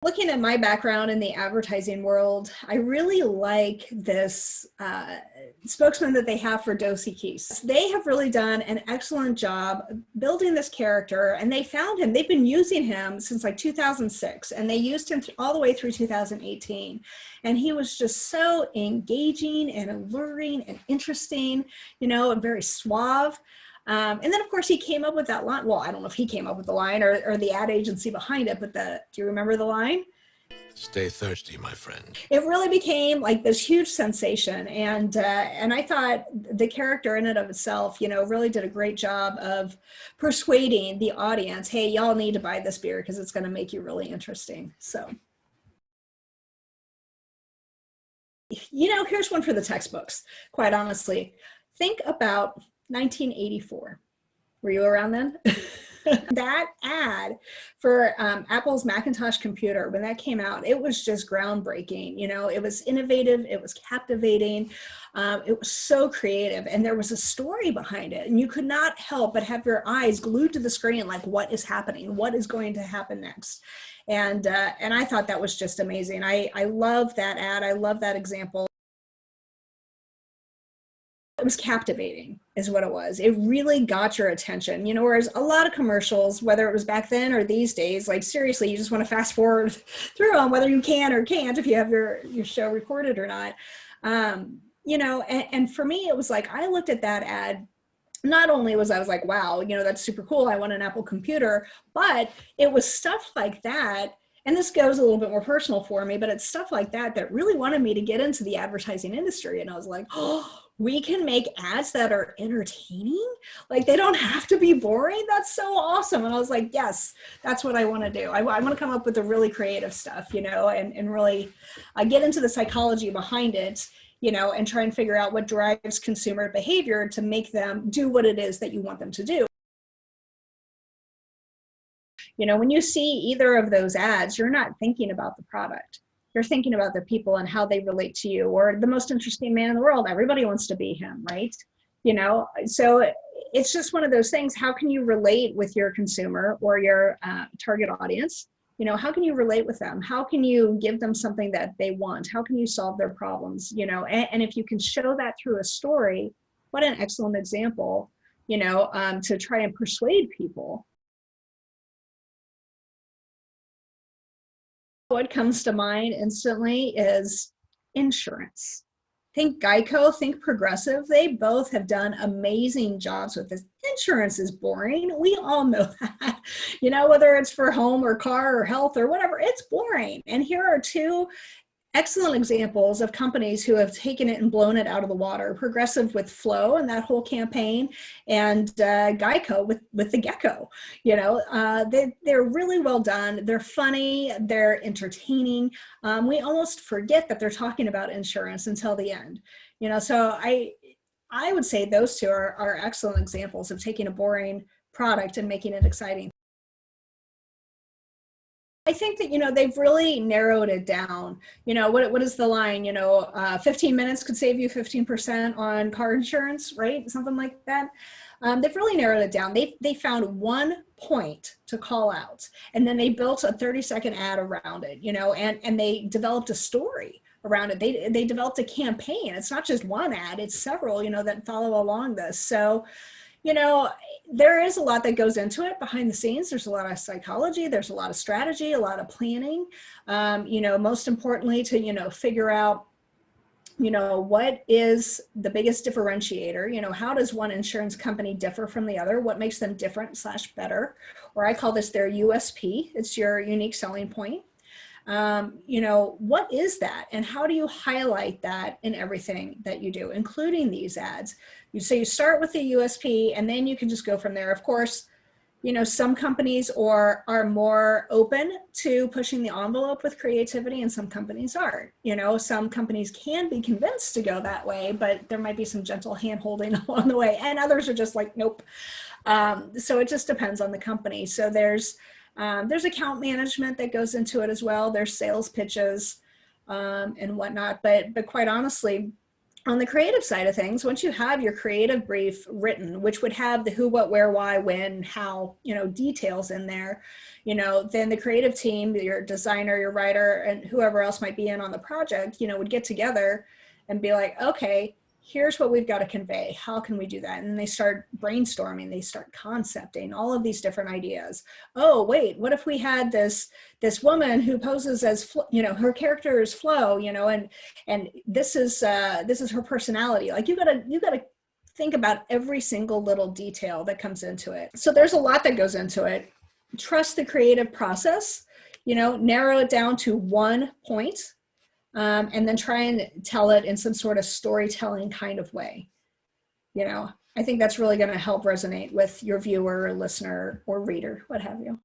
Looking at my background in the advertising world, I really like this spokesman that they have for Dosey Keys. They have really done an excellent job building this character, and they found him. They've been using him since like 2006, and they used him all the way through 2018. And he was just so engaging and alluring and interesting, you know, and very suave. And then, of course, he came up with that line. Well, I don't know if he came up with the line or the ad agency behind it, but do you remember the line? Stay thirsty, my friend. It really became like this huge sensation. And I thought the character in and of itself, you know, really did a great job of persuading the audience, hey, y'all need to buy this beer because it's going to make you really interesting. So, you know, here's one for the textbooks, quite honestly. Think about 1984. Were you around then? That ad for Apple's Macintosh computer, when that came out, it was just groundbreaking. You know, it was innovative, it was captivating, it was so creative, and there was a story behind it. And you could not help but have your eyes glued to the screen, like, what is happening? What is going to happen next? And I thought that was just amazing. I love that ad. I love that example. It was captivating is what it was. It really got your attention, you know, whereas a lot of commercials, whether it was back then or these days, like seriously, you just want to fast forward through them, whether you can or can't, if you have your show recorded or not. You know, and for me, it was like, I looked at that ad, not only was I was like, wow, you know, that's super cool. I want an Apple computer, but it was stuff like that. And this goes a little bit more personal for me, but it's stuff like that that really wanted me to get into the advertising industry. And I was like, oh, we can make ads that are entertaining. Like, they don't have to be boring. That's so awesome. And I was like, yes, that's what I want to do. I want to come up with the really creative stuff, you know, and really get into the psychology behind it, you know, and try and figure out what drives consumer behavior to make them do what it is that you want them to do. You know, when you see either of those ads, you're not thinking about the product. You're thinking about the people and how they relate to you, or the most interesting man in the world. Everybody wants to be him, right? You know, so it's just one of those things. How can you relate with your consumer or your target audience? You know, how can you relate with them? How can you give them something that they want? How can you solve their problems? You know, and if you can show that through a story, what an excellent example, you know, to try and persuade people. What comes to mind instantly is insurance. Think Geico, think Progressive. They both have done amazing jobs with this. Insurance is boring. We all know that. You know, whether it's for home or car or health or whatever, it's boring. And here are two excellent examples of companies who have taken it and blown it out of the water. Progressive with Flow and that whole campaign, and Geico with the gecko. You know, they're really well done. They're funny. They're entertaining. We almost forget that they're talking about insurance until the end. You know, so I would say those two are excellent examples of taking a boring product and making it exciting. I think that, you know, they've really narrowed it down. You know, what is the line? You know, 15 minutes could save you 15% on car insurance, right? Something like that. They've really narrowed it down. They found one point to call out, and then they built a 30-second ad around it, you know, and they developed a story around it. They developed a campaign. It's not just one ad, it's several, you know, that follow along this. So, you know, there is a lot that goes into it behind the scenes. There's a lot of psychology, there's a lot of strategy, a lot of planning, you know, most importantly to, you know, figure out, you know, what is the biggest differentiator? You know, how does one insurance company differ from the other? What makes them different / better? Or I call this their USP. It's your unique selling point. You know, what is that? And how do you highlight that in everything that you do, including these ads? So you start with the USP, and then you can just go from there. Of course, you know, some companies are more open to pushing the envelope with creativity, and some companies aren't. You know, some companies can be convinced to go that way, but there might be some gentle hand-holding along the way, and others are just like, nope. So it just depends on the company. So there's account management that goes into it as well. There's sales pitches and whatnot. But quite honestly, On the creative side of things, once you have your creative brief written, which would have the who, what, where, why, when, how, details in there, then the creative team, your designer, your writer, and whoever else might be in on the project, would get together and be like, okay, here's what we've got to convey. How can we do that? And they start brainstorming, they start concepting all of these different ideas. Oh, wait, what if we had this woman who poses as, her character is Flo, and this is her personality. Like you gotta think about every single little detail that comes into it. So there's a lot that goes into it. Trust the creative process, narrow it down to one point. And then try and tell it in some sort of storytelling kind of way. I think that's really going to help resonate with your viewer or listener or reader, what have you.